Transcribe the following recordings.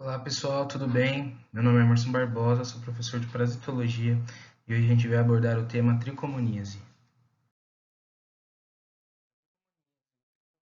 Olá pessoal, tudo bem? Meu nome é Emerson Barbosa, sou professor de parasitologia e hoje a gente vai abordar o tema tricomoníase.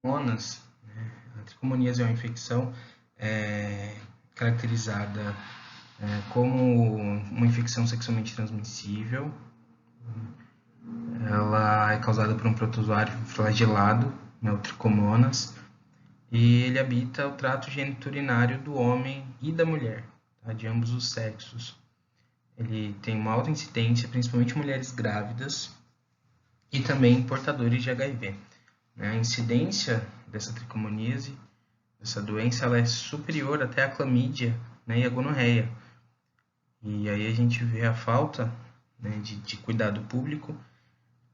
A tricomoníase é uma infecção caracterizada como uma infecção sexualmente transmissível. Ela é causada por um protozoário flagelado, o Trichomonas, e ele habita o trato geniturinário do homem e da mulher, tá? De ambos os sexos. Ele tem uma alta incidência, principalmente em mulheres grávidas e também em portadores de HIV. A incidência dessa tricomoníase, dessa doença, ela é superior até à clamídia, e à gonorreia. E aí a gente vê a falta, de cuidado público,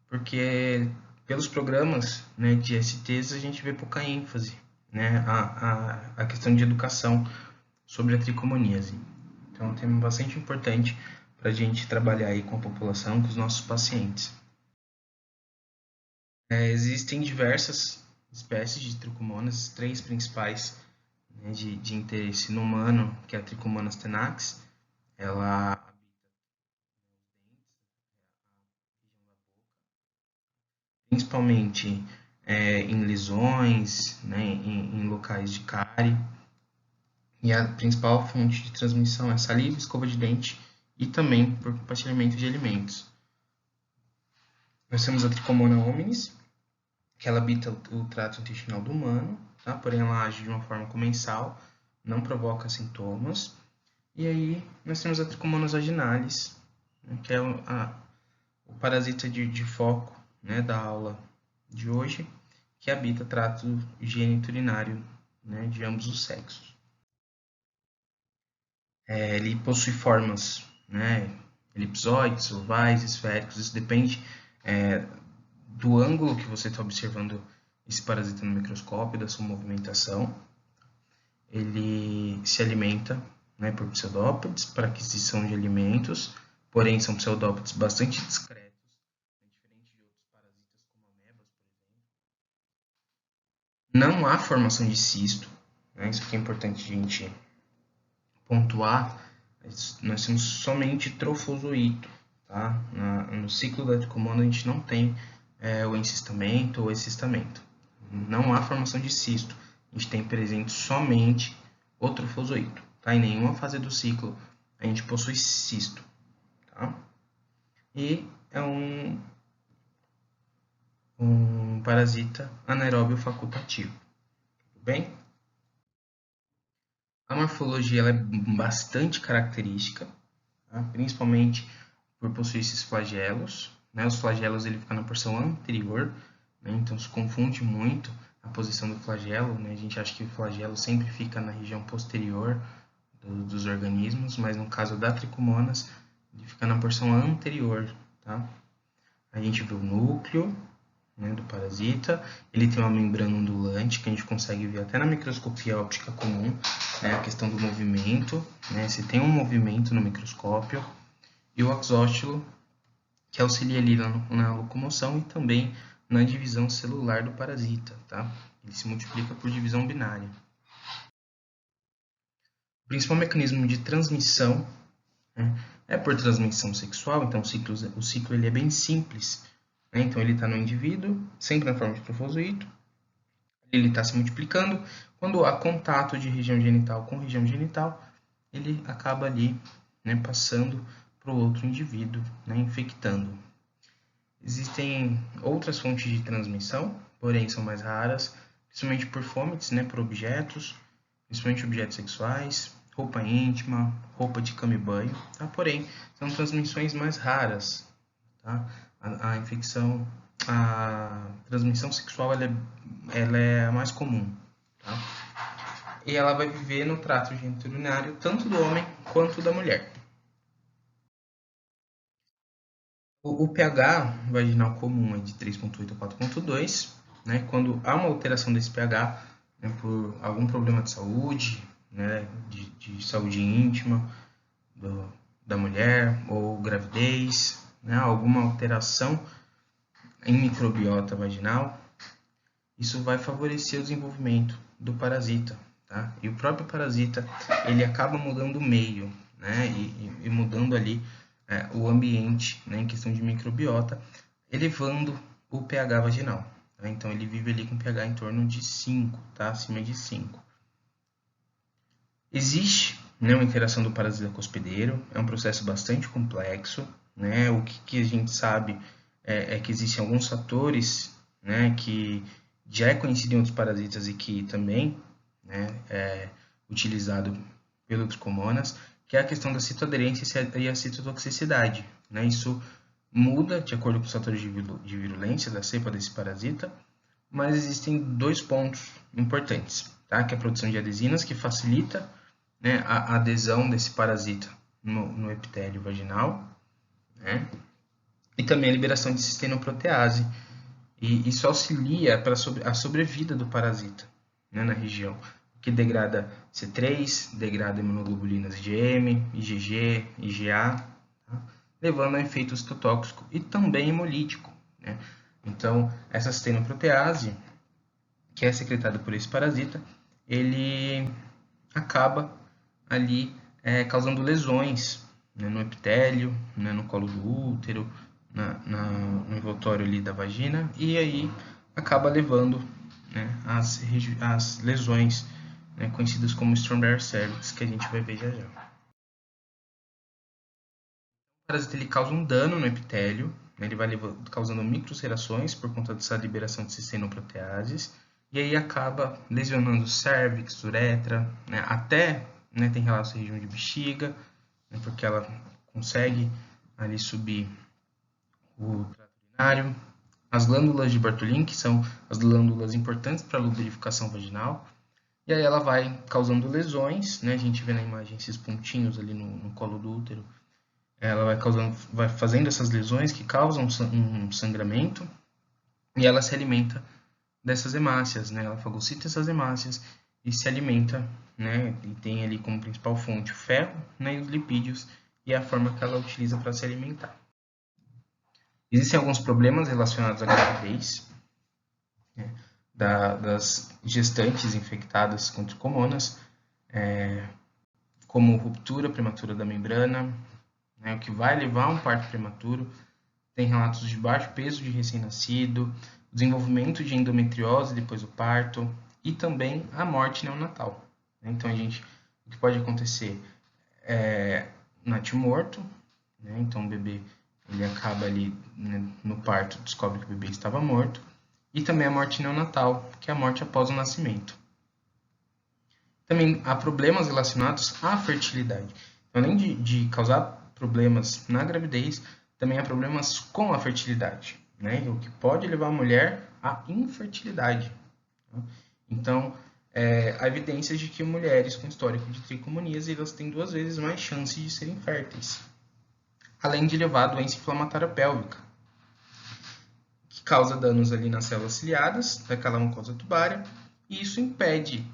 porque pelos programas, de STs a gente vê pouca ênfase, a questão de educação sobre a tricomoníase. Então é um tema bastante importante para a gente trabalhar aí com a população, com os nossos pacientes. Existem diversas espécies de tricomonas, três principais, de interesse no humano, que é a Trichomonas tenax. Ela principalmente em lesões, em locais de cárie. E a principal fonte de transmissão é saliva, escova de dente e também por compartilhamento de alimentos. Nós temos a Trichomona hominis, que ela habita o trato intestinal do humano, tá? Porém ela age de uma forma comensal, não provoca sintomas. E aí nós temos a Trichomonas vaginalis, que é o parasita de foco, da aula de hoje, que habita o trato geniturinário, de ambos os sexos. Ele possui formas, elipsoides, ovais, esféricos, isso depende do ângulo que você está observando esse parasita no microscópio, da sua movimentação. Ele se alimenta por pseudópodes, para aquisição de alimentos, porém são pseudópodes bastante discretos, diferente de outros parasitas como amebas, por exemplo. Não há formação de cisto, isso que é importante a gente pontuar. Nós temos somente trofozoito, tá? No ciclo da tricomona a gente não tem o encistamento ou excistamento. Não há formação de cisto. A gente tem presente somente o trofozoito. Tá? Em nenhuma fase do ciclo a gente possui cisto. Tá? E é um parasita anaeróbio facultativo. Tudo bem? A morfologia ela é bastante característica, tá? Principalmente por possuir esses flagelos. Os flagelos ele fica na porção anterior, então se confunde muito a posição do flagelo. A gente acha que o flagelo sempre fica na região posterior dos organismos, mas no caso da Trichomonas, ele fica na porção anterior. Tá? A gente vê o núcleo do parasita, ele tem uma membrana ondulante que a gente consegue ver até na microscopia óptica comum, a questão do movimento, se tem um movimento no microscópio, e o axóstilo, que auxilia ali na locomoção e também na divisão celular do parasita, tá? Ele se multiplica por divisão binária. O principal mecanismo de transmissão é por transmissão sexual, então o ciclo ele é bem simples. Então ele está no indivíduo, sempre na forma de trofozoito, ele está se multiplicando. Quando há contato de região genital com região genital, ele acaba ali passando para o outro indivíduo, infectando. Existem outras fontes de transmissão, porém são mais raras, principalmente por fomites, por objetos, principalmente objetos sexuais, roupa íntima, roupa de cama e banho, tá? Porém são transmissões mais raras, tá? A infecção, a transmissão sexual ela é a mais comum, tá? E ela vai viver no trato geniturinário tanto do homem quanto da mulher. O pH vaginal comum é de 3,8 a 4,2. Quando há uma alteração desse pH, por algum problema de saúde, de saúde íntima da mulher, ou gravidez, alguma alteração em microbiota vaginal, isso vai favorecer o desenvolvimento do parasita. tá? E o próprio parasita, ele acaba mudando o meio, né? E mudando ali o ambiente, né? Em questão de microbiota, elevando o pH vaginal. Tá? Então, ele vive ali com pH em torno de 5, tá? Acima de 5. Existe, né, uma interação do parasita com o hospedeiro, é um processo bastante complexo, né? O que a gente sabe é que existem alguns fatores, né, que já é conhecido em outros parasitas e que também, né, é utilizado pelos Trichomonas, que é a questão da citoaderência e a citotoxicidade, né? Isso muda de acordo com os fatores de virulência da cepa desse parasita, mas existem 2 pontos importantes, tá? Que é a produção de adesinas, que facilita, né, a adesão desse parasita no epitélio vaginal, né? E também a liberação de cistinoprotease. E isso auxilia para a sobrevida do parasita, né, na região, que degrada C3, degrada imunoglobulinas IgM, IgG, IgA, tá? Levando a efeito citotóxico e também hemolítico, né? Então, essa cistinoprotease, que é secretada por esse parasita, ele acaba ali causando lesões, né, no epitélio, né, no colo do útero, no envoltório ali da vagina, e aí acaba levando, né, as lesões, né, conhecidas como Strongbyer cervix, que a gente vai ver já já. O parasita ele causa um dano no epitélio, né, ele vai causando microcerações por conta dessa liberação de cistinoproteases, e aí acaba lesionando cervix, uretra, né, até, né, tem relatos da região de bexiga, né, porque ela consegue ali subir o trato urinário. As glândulas de Bartholin, que são as glândulas importantes para a lubrificação vaginal, e aí ela vai causando lesões, né? A gente vê na imagem esses pontinhos ali no colo do útero. Ela vai fazendo essas lesões que causam um sangramento, e ela se alimenta dessas hemácias, né? Ela fagocita essas hemácias e se alimenta, né? E tem ali como principal fonte o ferro, né? E os lipídios, e é a forma que ela utiliza para se alimentar. Existem alguns problemas relacionados à gravidez, né, das gestantes infectadas com tricomonas, como ruptura prematura da membrana, né, o que vai levar a um parto prematuro. Tem relatos de baixo peso de recém-nascido, desenvolvimento de endometriose depois do parto e também a morte neonatal. Então, o que pode acontecer é natimorto, né? Então o bebê ele acaba ali, né, no parto, descobre que o bebê estava morto, e também a morte neonatal, que é a morte após o nascimento. Também há problemas relacionados à fertilidade. Então, além de causar problemas na gravidez, também há problemas com a fertilidade, né? O que pode levar a mulher à infertilidade. Então, há evidências de que mulheres com histórico de tricomonias elas têm 2 vezes mais chances de serem férteis, além de levar a doença inflamatória pélvica, que causa danos ali nas células ciliadas daquela mucosa tubária, e isso impede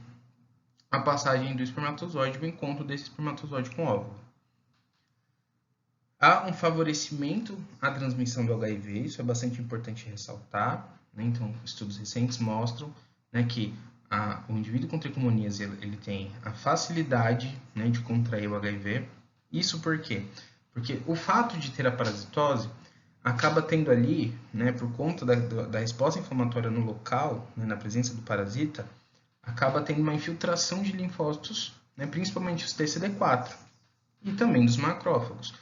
a passagem do espermatozoide, o encontro desse espermatozoide com o óvulo. Há um favorecimento à transmissão do HIV, isso é bastante importante ressaltar, né? Então, estudos recentes mostram, né, que o indivíduo com tricomonias ele tem a facilidade, né, de contrair o HIV. Isso por quê? Porque o fato de ter a parasitose acaba tendo ali, né, por conta da resposta inflamatória no local, né, na presença do parasita, acaba tendo uma infiltração de linfócitos, né, principalmente os TCD4 e também dos macrófagos.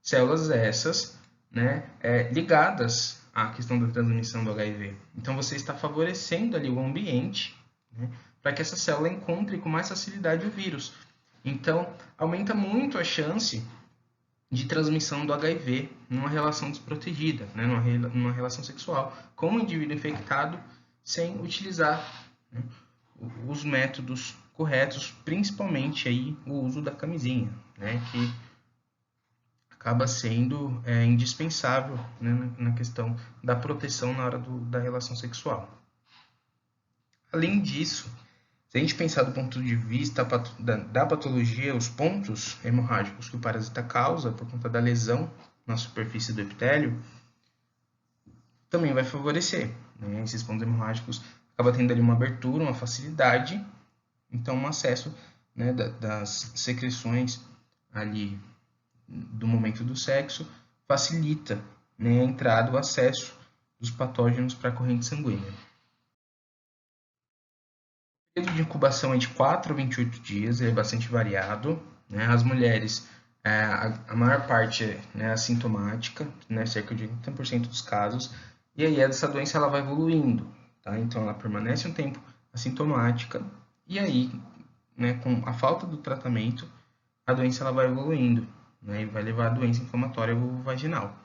Células essas, né, ligadas à questão da transmissão do HIV. Então você está favorecendo ali o ambiente, né, para que essa célula encontre com mais facilidade o vírus. Então aumenta muito a chance de transmissão do HIV numa relação desprotegida, né, numa relação sexual com um indivíduo infectado sem utilizar, né, os métodos corretos, principalmente aí o uso da camisinha, né, que acaba sendo indispensável, né, na questão da proteção na hora da relação sexual. Além disso, se a gente pensar do ponto de vista da patologia, os pontos hemorrágicos que o parasita causa por conta da lesão na superfície do epitélio, também vai favorecer, né? Esses pontos hemorrágicos acabam tendo ali uma abertura, uma facilidade, Então, um acesso, né, das secreções ali do momento do sexo facilita, né, a entrada, o acesso dos patógenos para a corrente sanguínea. O período de incubação é de 4 a 28 dias, ele é bastante variado. Né? As mulheres, a maior parte é assintomática, né, cerca de 80% dos casos, e aí essa doença ela vai evoluindo. Tá? Então, ela permanece um tempo assintomática, e aí, né, com a falta do tratamento, a doença ela vai evoluindo, né, e vai levar à doença inflamatória vulvovaginal.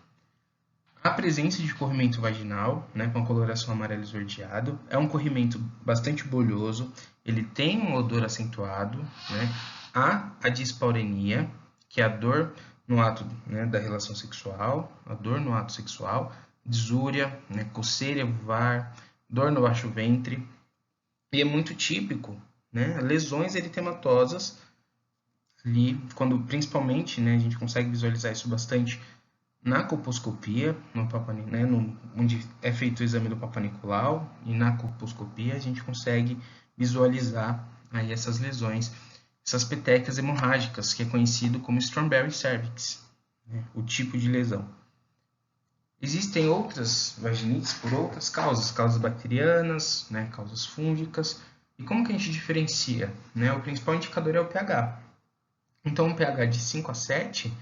A presença de corrimento vaginal, né, com a coloração amarelo esverdeado, é um corrimento bastante bolhoso, ele tem um odor acentuado, né, há a dispaurenia, que é a dor no ato, né, da relação sexual, a dor no ato sexual, disúria, né, coceira vulvar, dor no baixo ventre, e é muito típico, né, lesões eritematosas ali, quando principalmente, né, a gente consegue visualizar isso bastante na colposcopia, né, onde é feito o exame do Papa Nicolau, e na colposcopia a gente consegue visualizar aí essas lesões, essas petecas hemorrágicas, que é conhecido como Strawberry cervix, né, o tipo de lesão. Existem outras vaginites por outras causas bacterianas, né, causas fúngicas. E como que a gente diferencia? Né? O principal indicador é o pH. Então, um pH de 5 a 7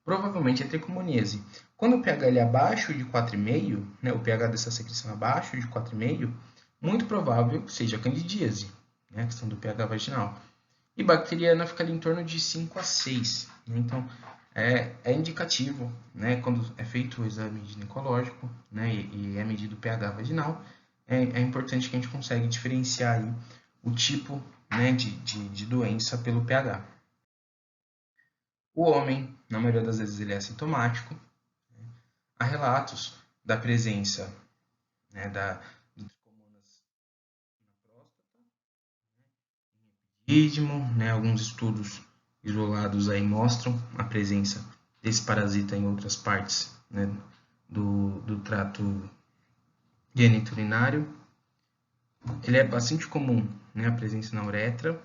provavelmente é tricomoníase. Quando o pH é abaixo de 4,5, né, o pH dessa secreção é abaixo de 4,5, muito provável seja candidíase, né, a questão do pH vaginal. E bacteriana fica ali em torno de 5 a 6. Né, então, é indicativo, né, quando é feito o exame ginecológico, né, e é medido o pH vaginal, é importante que a gente consiga diferenciar aí o tipo, né, de doença pelo pH. O homem, na maioria das vezes, ele é assintomático. Há relatos da presença, né, de tricomonas na próstata, né, alguns estudos isolados aí mostram a presença desse parasita em outras partes, né, do trato geniturinário. Ele é bastante comum, né, a presença na uretra.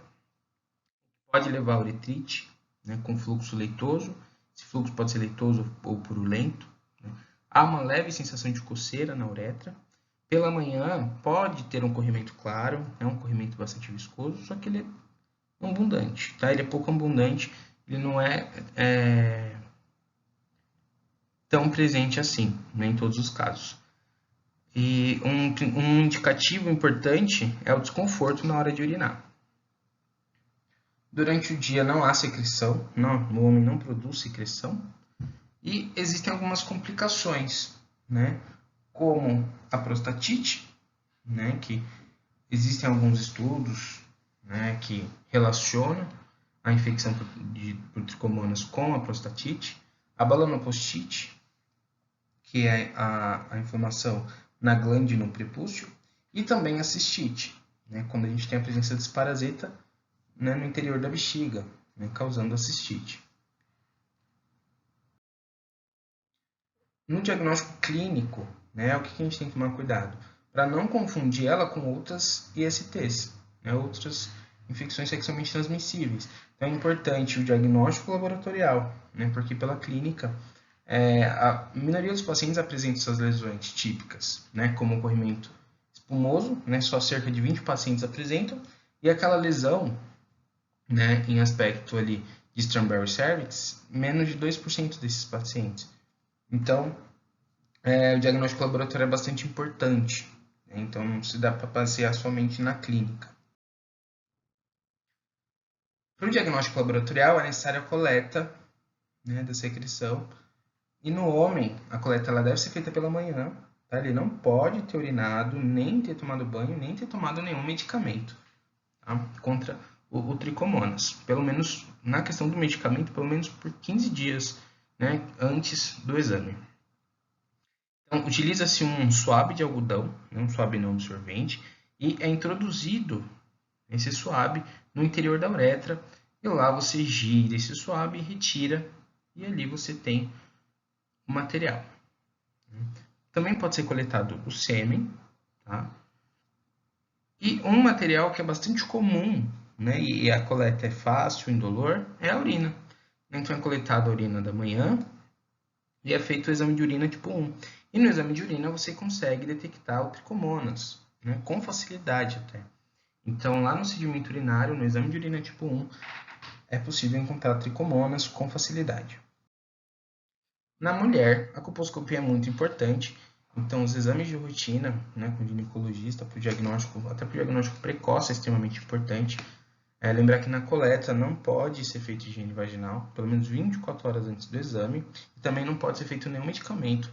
Pode levar a uretrite, né, com fluxo leitoso. Esse fluxo pode ser leitoso ou purulento. Né. Há uma leve sensação de coceira na uretra. Pela manhã pode ter um corrimento claro, é um corrimento bastante viscoso, só que ele é abundante, tá? Ele é pouco abundante, ele não é tão presente assim, né, em todos os casos. E um indicativo importante é o desconforto na hora de urinar. Durante o dia não há secreção, o homem não produz secreção, e existem algumas complicações, né, como a prostatite, né, que existem alguns estudos, né, que relacionam a infecção por tricomonas com a prostatite, a balanopostite, que é a inflamação na glândula no prepúcio, e também a cistite, né, quando a gente tem a presença desse parasita, né, no interior da bexiga, né, causando a cistite. No diagnóstico clínico, né, o que a gente tem que tomar cuidado? Para não confundir ela com outras ISTs, né, outras infecções sexualmente transmissíveis. Então é importante o diagnóstico laboratorial, né, porque pela clínica a minoria dos pacientes apresenta essas lesões típicas, né, como o corrimento espumoso, né, só cerca de 20 pacientes apresentam, e aquela lesão, né, em aspecto ali de Strawberry cervix, menos de 2% desses pacientes. Então, o diagnóstico laboratorial é bastante importante, né? Então não se dá para basear somente na clínica. Para o diagnóstico laboratorial é necessária a coleta, né, da secreção, e no homem a coleta ela deve ser feita pela manhã, tá? Ele não pode ter urinado, nem ter tomado banho, nem ter tomado nenhum medicamento, tá? Contra o tricomonas, pelo menos na questão do medicamento, pelo menos por 15 dias, né, antes do exame. Então, utiliza-se um swab de algodão, né, um swab não absorvente, e é introduzido esse swab no interior da uretra, e lá você gira esse swab e retira, e ali você tem o material. Também pode ser coletado o sêmen, tá? E um material que é bastante comum, né, e a coleta é fácil, indolor, é a urina. Então é coletada a urina da manhã e é feito o exame de urina tipo 1. E no exame de urina você consegue detectar o tricomonas, né, com facilidade até. Então lá no sedimento urinário, no exame de urina tipo 1, é possível encontrar tricomonas com facilidade. Na mulher, a colposcopia é muito importante, então os exames de rotina, né, com o ginecologista, para o diagnóstico, até para o diagnóstico precoce é extremamente importante. Lembrar que na coleta não pode ser feito higiene vaginal, pelo menos 24 horas antes do exame, e também não pode ser feito nenhum medicamento,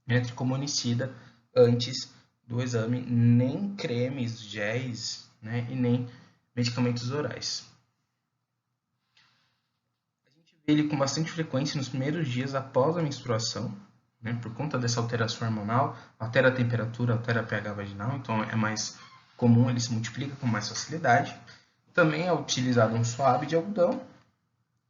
né, tricomonicida, antes do exame, nem cremes, géis, né, e nem medicamentos orais. Ele com bastante frequência nos primeiros dias após a menstruação, né, por conta dessa alteração hormonal, altera a temperatura, altera a pH vaginal, então é mais comum, ele se multiplica com mais facilidade. Também é utilizado um swab de algodão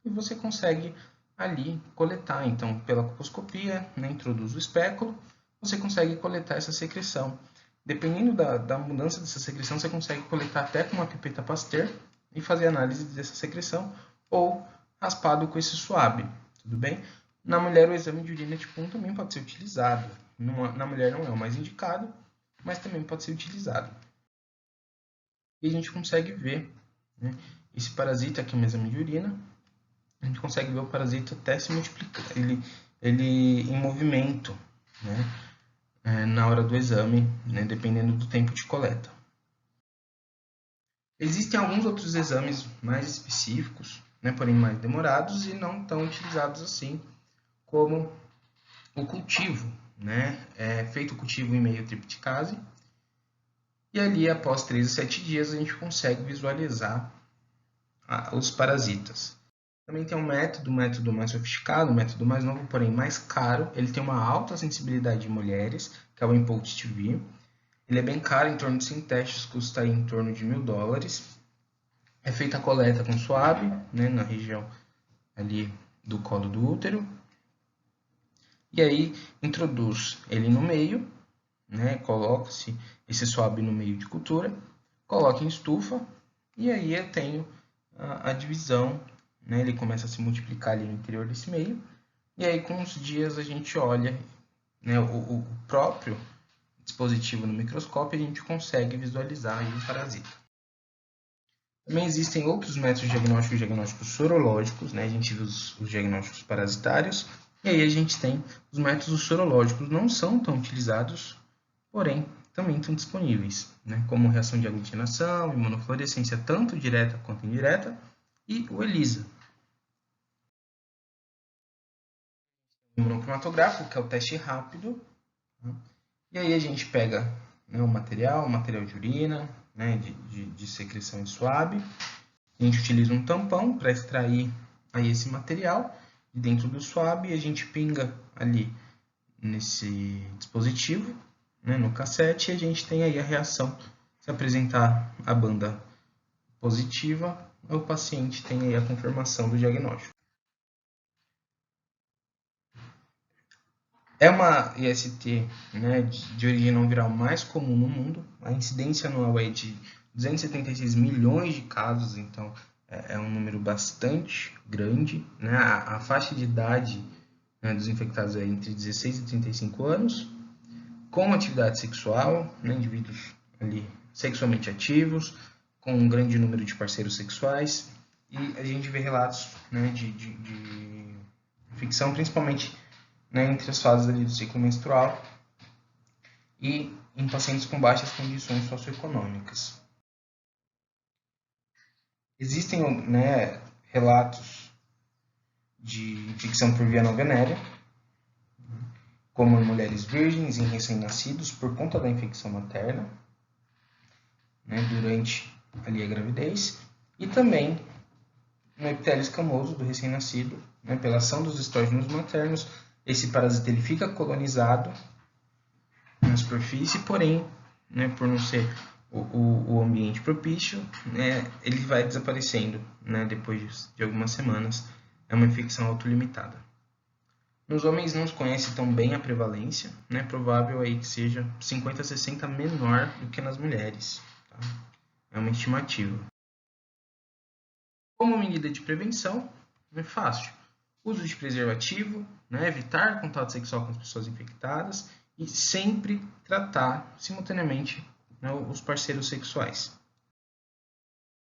e você consegue ali coletar, então pela colposcopia, né, introduz o espéculo, você consegue coletar essa secreção. Dependendo da mudança dessa secreção, você consegue coletar até com uma pipeta Pasteur e fazer análise dessa secreção, ou raspado com esse swab, tudo bem? Na mulher, o exame de urina tipo 1 também pode ser utilizado. Na mulher não é o mais indicado, mas também pode ser utilizado. E a gente consegue ver, né, esse parasita aqui no exame de urina, a gente consegue ver o parasita até se multiplicar, ele em movimento, né, na hora do exame, né, dependendo do tempo de coleta. Existem alguns outros exames mais específicos, né, porém mais demorados e não tão utilizados assim, como o cultivo, né? É feito o cultivo em meio tripticase e ali após 3 a 7 dias a gente consegue visualizar os parasitas. Também tem um método mais sofisticado, um método mais novo, porém mais caro. Ele tem uma alta sensibilidade em mulheres, que é o Impulse TV. Ele é bem caro, em torno de 100 testes, custa aí em torno de $1.000. É feita a coleta com swab, né, na região ali do colo do útero. E aí introduz ele no meio, né, coloca-se esse swab no meio de cultura, coloca em estufa e aí eu tenho a divisão, né, ele começa a se multiplicar ali no interior desse meio. E aí com os dias a gente olha, né, o próprio dispositivo no microscópio e a gente consegue visualizar aí o parasita. Também existem outros métodos diagnósticos sorológicos, né? A gente viu os diagnósticos parasitários, e aí a gente tem os métodos sorológicos, não são tão utilizados, porém também estão disponíveis, né? Como reação de aglutinação, imunofluorescência tanto direta quanto indireta, e o ELISA. O imunocromatográfico, que é o teste rápido, né? E aí a gente pega, né, o material de urina, né, de secreção em swab. A gente utiliza um tampão para extrair aí esse material de dentro do swab e a gente pinga ali nesse dispositivo, né, no cassete, e a gente tem aí a reação. Se apresentar a banda positiva, o paciente tem aí a confirmação do diagnóstico. É uma IST, né, de origem não viral mais comum no mundo. A incidência anual é de 276 milhões de casos, então é um número bastante grande. Né? A faixa de idade, né, dos infectados é entre 16 e 35 anos, com atividade sexual, né, indivíduos ali sexualmente ativos, com um grande número de parceiros sexuais. E a gente vê relatos, né, de infecção, principalmente, né, entre as fases ali do ciclo menstrual e em pacientes com baixas condições socioeconômicas. Existem, né, relatos de infecção por via não venérea, como em mulheres virgens e em recém-nascidos por conta da infecção materna, né, durante ali a gravidez, e também no epitélio escamoso do recém-nascido, né, pela ação dos estrógenos maternos, esse parasita ele fica colonizado na superfície, porém, né, por não ser o ambiente propício, né, ele vai desaparecendo, né, depois de algumas semanas. É uma infecção autolimitada. Nos homens não se conhece tão bem a prevalência, né, provável aí que seja 50 a 60 menor do que nas mulheres. Tá? É uma estimativa. Como medida de prevenção, é fácil. Uso de preservativo, né, evitar contato sexual com as pessoas infectadas e sempre tratar simultaneamente, né, os parceiros sexuais.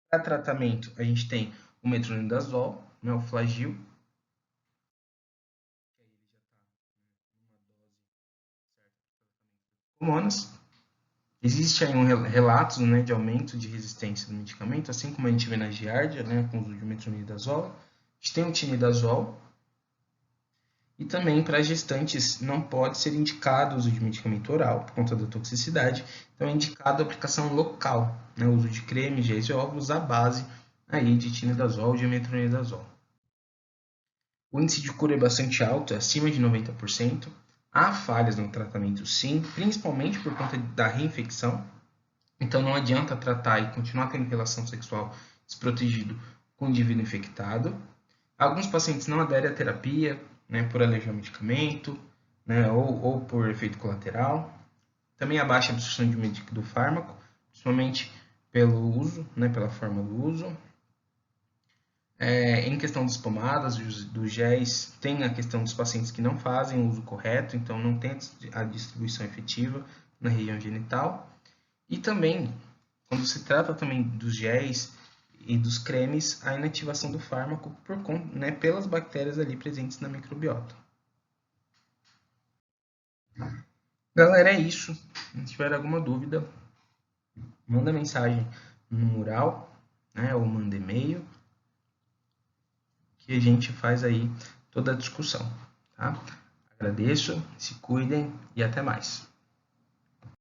Para tratamento, a gente tem o metronidazol, né, o Flagyl, hormonas. Existe aí relatos, né, de aumento de resistência do medicamento, assim como a gente vê na giardia, né, com o uso de metronidazol. A gente tem o tinidazol. E também para gestantes não pode ser indicado o uso de medicamento oral por conta da toxicidade. Então é indicado a aplicação local, né, o uso de creme, géis e óvulos à base aí de tinidazol ou de metronidazol. O índice de cura é bastante alto, é acima de 90%. Há falhas no tratamento, sim, principalmente por conta da reinfecção. Então não adianta tratar e continuar tendo relação sexual desprotegido com o indivíduo infectado. Alguns pacientes não aderem à terapia, né, por alergia ao medicamento, né, ou por efeito colateral. Também a baixa absorção do fármaco, principalmente pelo uso, né, pela forma do uso. Em questão das pomadas, dos géis, tem a questão dos pacientes que não fazem o uso correto, então não tem a distribuição efetiva na região genital. E também, quando se trata também dos géis e dos cremes, a inativação do fármaco né, pelas bactérias ali presentes na microbiota. Galera, é isso. Se tiver alguma dúvida, manda mensagem no mural, né, ou manda e-mail, que a gente faz aí toda a discussão. Tá? Agradeço, se cuidem e até mais.